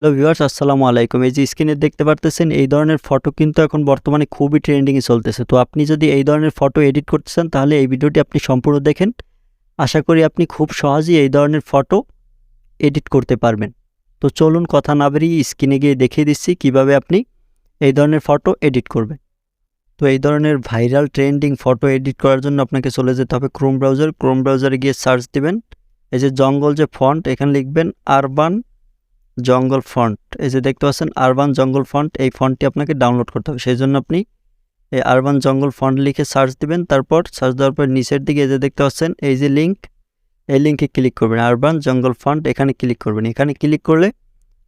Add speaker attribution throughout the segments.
Speaker 1: Hello viewers, আসসালামু আলাইকুম। এই যে স্ক্রিনে দেখতে পারতেছেন এই ধরনের ফটো কিন্তু এখন বর্তমানে খুবই ট্রেন্ডিং এ চলতেছে। তো আপনি যদি এই ধরনের ফটো এডিট করতে চান তাহলে এই ভিডিওটি আপনি সম্পূর্ণ দেখেন। আশা করি আপনি খুব সহজেই এই ধরনের ফটো এডিট করতে পারবেন। তো চলুন কথা না বাড়িয়ে স্ক্রিনে গিয়ে দেখিয়ে দিচ্ছি কিভাবে আপনি এই ধরনের ফটো এডিট করবেন। তো এই ধরনের ভাইরাল ট্রেন্ডিং ফটো এডিট করার জন্য আপনাকে চলে যেতে হবে ক্রোম ব্রাউজার। ক্রোম ব্রাউজারে গিয়ে সার্চ দিবেন। এই যে জঙ্গল যে ফন্ট এখানে লিখবেন আরবান জঙ্গল ফন্ট। এই যে দেখতে পাচ্ছেন আরবান জঙ্গল ফন্ট, এই ফন্টটি আপনাকে ডাউনলোড করতে হবে। সেই জন্য আপনি এই আরবান জঙ্গল ফন্ট লিখে সার্চ দিবেন। তারপর সার্চ দেওয়ার পর নিচের দিকে এই যে দেখতে পাচ্ছেন এই যে লিঙ্ক, এই লিঙ্কে ক্লিক করবেন। আরবান জঙ্গল ফন্ট এখানে ক্লিক করবেন। এখানে ক্লিক করলে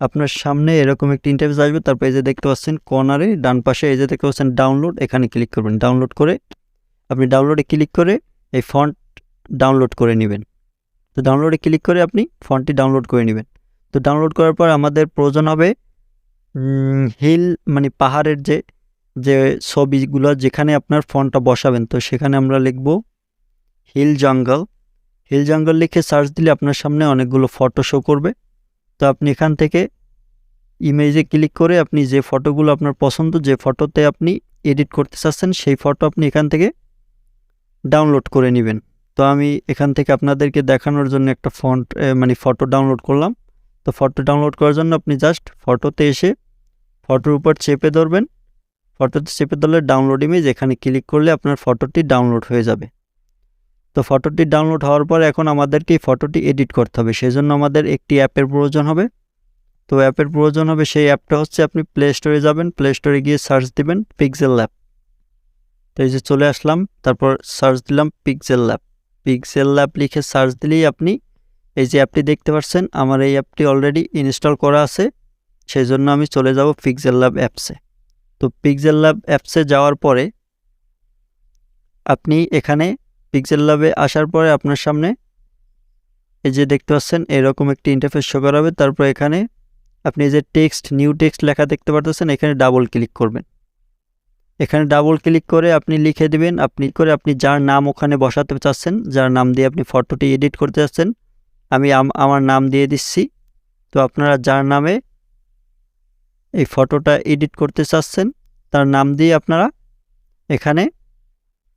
Speaker 1: আপনার সামনে এরকম একটি ইন্টারফেস আসবে। তারপর এই যে দেখতে পাচ্ছেন কর্নারে ডান পাশে এই যে দেখতে পাচ্ছেন ডাউনলোড, এখানে ক্লিক করবেন। ডাউনলোড করে আপনি ডাউনলোডে ক্লিক করে এই ফন্ট ডাউনলোড করে নেবেন। তো ডাউনলোডে ক্লিক করে আপনি ফন্টটি ডাউনলোড করে নেবেন। তো ডাউনলোড করার পর আমাদের প্রয়োজন হবে হিল মানে পাহাড়ের যে ছবিগুলো যেখানে আপনার ফন্টটা বসাবেন। তো সেখানে আমরা লিখব হিল জঙ্গল। হিল জঙ্গল লিখে সার্চ দিলে আপনার সামনে অনেকগুলো ফটো শো করবে। তো আপনি এখান থেকে ইমেজে ক্লিক করে আপনি যে ফটোগুলো আপনার পছন্দ, যে ফটোতে আপনি এডিট করতে চাচ্ছেন সেই ফটো আপনি এখান থেকে ডাউনলোড করে নেবেন। তো আমি এখান থেকে আপনাদেরকে দেখানোর জন্য একটা ফটো ডাউনলোড করলাম। তো ফটো ডাউনলোড করার জন্য আপনি জাস্ট ফটোতে এসে ফটোর উপর চেপে ধরবেন। ফটোতে চেপে ধরলে ডাউনলোড ইমেজ, এখানে ক্লিক করলে আপনার ফটোটি ডাউনলোড হয়ে যাবে। তো ফটোটি ডাউনলোড হওয়ার পর এখন আমাদেরকে এই ফটোটি এডিট করতে হবে। সেজন্য আমাদের একটি অ্যাপের প্রয়োজন হবে। তো অ্যাপের প্রয়োজন হবে, সেই অ্যাপটা হচ্ছে আপনি প্লে স্টোরে যাবেন। প্লে স্টোরে গিয়ে সার্চ দিবেন পিক্সেল ল্যাব। তো এই যে চলে আসলাম, তারপর সার্চ দিলাম পিক্সেল ল্যাব। পিক্সেল ল্যাব লিখে সার্চ দিলেই আপনি এই যে অ্যাপটি দেখতে পাচ্ছেন, আমার এই অ্যাপটি অলরেডি ইনস্টল করা আছে। সেই জন্য আমি চলে যাব পিক্সেল ল্যাব অ্যাপসে। তো পিক্সেল ল্যাব অ্যাপসে যাওয়ার পরে আপনি এখানে পিক্সেল ল্যাবে আসার পরে আপনার সামনে এই যে দেখতে পাচ্ছেন এরকম একটি ইন্টারফেস শো করাবে। তারপর এখানে আপনি এই যে নিউ টেক্সট লেখা দেখতে পাচ্ছেন, এখানে ডাবল ক্লিক করবেন। এখানে ডাবল ক্লিক করে আপনি লিখে দিবেন আপনি যার নাম ওখানে বসাতে চাচ্ছেন, যার নাম দিয়ে আপনি ফটোটি এডিট করতে চাচ্ছেন। আমি আমার নাম দিয়ে দিচ্ছি। তো আপনারা যার নামে এই ফটোটা এডিট করতে চাচ্ছেন তার নাম দিয়ে আপনারা এখানে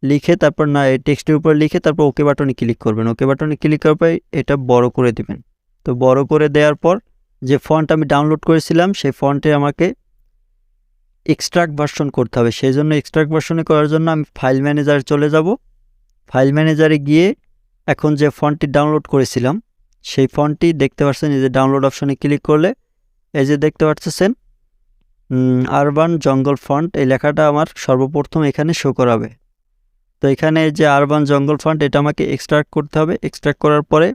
Speaker 1: লিখে তারপর এই টেক্সটের উপর লিখে তারপর ওকে বাটনে ক্লিক করবেন। ওকে বাটনে ক্লিক করার পর এটা বড় করে দিবেন। তো বড় করে দেওয়ার পর যে ফন্ট আমি ডাউনলোড করেছিলাম সেই ফন্টে আমাকে এক্সট্রাক্ট ভার্সন করতে হবে। সেই জন্য এক্সট্রাক্ট ভার্সনে করার জন্য আমি ফাইল ম্যানেজারে চলে যাব। ফাইল ম্যানেজারে গিয়ে এখন যে ফন্টটি ডাউনলোড করেছিলাম সেই ফন্টটি দেখতে পাচ্ছেন, এই যে ডাউনলোড অপশনে ক্লিক করলে এই যে দেখতে পাচ্ছেন আরবান জঙ্গল ফন্ট, এই লেখাটা আমার সর্বপ্রথম এখানে শো করাবে। তো এখানে যে আরবান জঙ্গল ফন্ট এটা আমাকে এক্সট্রাক্ট করতে হবে। এক্সট্রাক্ট করার পরে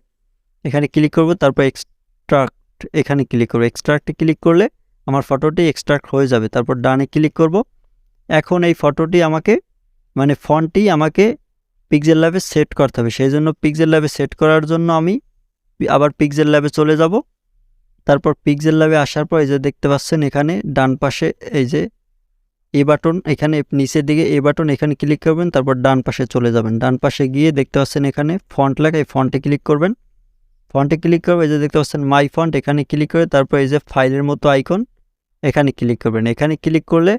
Speaker 1: এখানে ক্লিক করব, তারপর এক্সট্রাক্ট এখানে ক্লিক করব। এক্সট্রাক্টে ক্লিক করলে আমার ফটোটি এক্সট্রাক্ট হয়ে যাবে। তারপর ডানে ক্লিক করব। এখন এই ফটোটি আমাকে ফন্টটি আমাকে পিক্সেল ল্যাবে সেট করতে হবে। সেই জন্য পিক্সেল ল্যাবে সেট করার জন্য আমি আবার পিক্সেল ল্যাবে চলে যাব। তারপর পিক্সেল ল্যাবে আসার পর এই যে দেখতে পাচ্ছেন এখানে ডান পাশে এই যে এ বাটন, এখানে নিচের দিকে এ বাটন, এখানে ক্লিক করবেন। তারপর ডান পাশে চলে যাবেন। ডান পাশে গিয়ে দেখতে পাচ্ছেন এখানে ফন্ট লেখা, এই ফন্টে ক্লিক করবেন। ফন্টে ক্লিক করবেন, এই যে দেখতে পাচ্ছেন মাই ফন্ট, এখানে ক্লিক করে তারপর এই যে ফাইলের মতো আইকন এখানে ক্লিক করবেন। এখানে ক্লিক করলে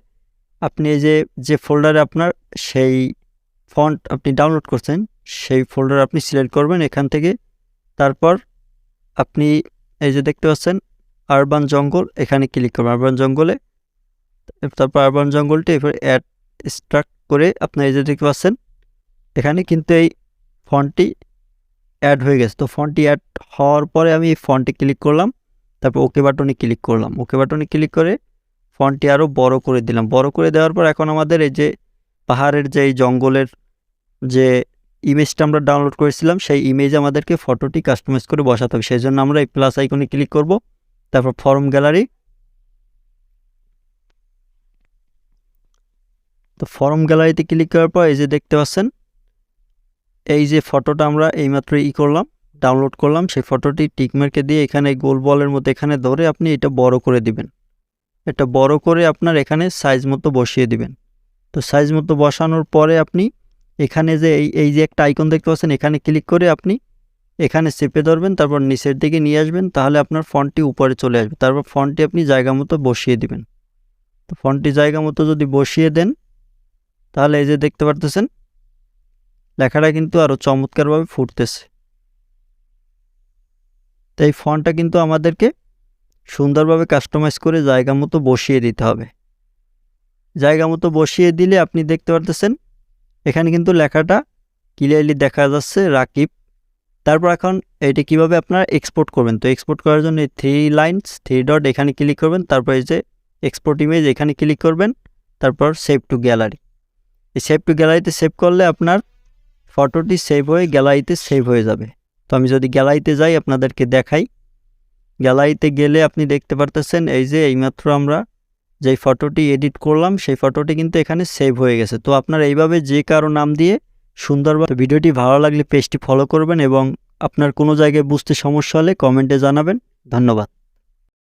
Speaker 1: আপনি এই যে ফোল্ডারে আপনার সেই ফন্ট আপনি ডাউনলোড করছেন সেই ফোল্ডার আপনি সিলেক্ট করবেন এখান থেকে। তারপর আপনি এই যে দেখতে পাচ্ছেন আরবান জঙ্গল, এখানে ক্লিক করবেন। আরবান জঙ্গলে তারপর আরবান জঙ্গলটি এরপর অ্যাড এক্সট্রাক্ট করে আপনার এই যে দেখতে পাচ্ছেন এখানে কিন্তু এই ফন্টটি অ্যাড হয়ে গেছে। তো ফন্টটি অ্যাড হওয়ার পরে আমি এই ফন্টে ক্লিক করলাম, তারপর ওকে বাটনে ক্লিক করলাম। ওকে বাটনে ক্লিক করে ফন্টটি আরও বড় করে দিলাম। বড় করে দেওয়ার পর এখন আমাদের এই যে পাহাড়ের যে এই জঙ্গলের যে ইমেজটা আমরা ডাউনলোড করেছিলাম সেই ইমেজে আমাদেরকে ফটোটি কাস্টমাইজ করে বসাতে হবে। সেই জন্য আমরা এই প্লাস আইকনে ক্লিক করব। তারপর ফর্ম গ্যালারি, তো ফর্ম গ্যালারিতে ক্লিক করার পর এই যে দেখতে পাচ্ছেন এই যে ফটোটা আমরা এইমাত্র করলাম, ডাউনলোড করলাম, সেই ফটোটি টিকমার্কে দিয়ে এখানে গোল বলের মতো এখানে ধরে আপনি এটা বড় করে দিবেন। এটা বড় করে আপনার এখানে সাইজ মতো বসিয়ে দিবেন। তো সাইজ মতো বসানোর পরে আপনি এখানে যে এই যে একটা আইকন দেখতে পাচ্ছেন এখানে ক্লিক করে আপনি এখানে চেপে ধরবেন, তারপর নিচের দিকে নিয়ে আসবেন, তাহলে আপনার ফন্টটি উপরে চলে আসবে। তারপর ফন্টটি আপনি জায়গা মতো বসিয়ে দিবেন। তো ফন্টটি জায়গা মতো যদি বসিয়ে দেন, তাহলে এই যে দেখতে পারতেছেন লেখাটা কিন্তু আরও চমৎকারভাবে ফুটতেছে। তো এই ফন্টটা কিন্তু আমাদেরকে সুন্দরভাবে কাস্টমাইজ করে জায়গা মতো বসিয়ে দিতে হবে। জায়গা মতো বসিয়ে দিলে আপনি দেখতে পারতেছেন এখানে কিন্তু লেখাটা ক্লিয়ারলি দেখা যাচ্ছে রাকিব। তারপর এখন এইটা কিভাবে আপনারা এক্সপোর্ট করবেন, তো এক্সপোর্ট করার জন্য 3 লাইনস 3 ডট এখানে ক্লিক করবেন, তারপর এই যে এক্সপোর্ট ইমেজ এখানে ক্লিক করবেন, তারপর সেভ টু গ্যালারি। এই সেভ টু গ্যালারিতে সেভ করলে আপনার ফটোটি সেভ হয়ে গ্যালারিতে সেভ হয়ে যাবে। তো আমি যদি গ্যালারিতে যাই আপনাদেরকে দেখাই, গ্যালারিতে গেলে আপনি দেখতে পারতেছেন এই যে এইমাত্র আমরা যেই ফটোটি এডিট করলাম সেই ফটোটি কিন্তু এখানে সেভ হয়ে গেছে। তো আপনারা এইভাবে যে কারো নাম দিয়ে সুন্দরভাবে, ভিডিওটি ভালো লাগলে পেজটি ফলো করবেন এবং আপনার কোনো জায়গায় বুঝতে সমস্যা হলে কমেন্টে জানাবেন। ধন্যবাদ।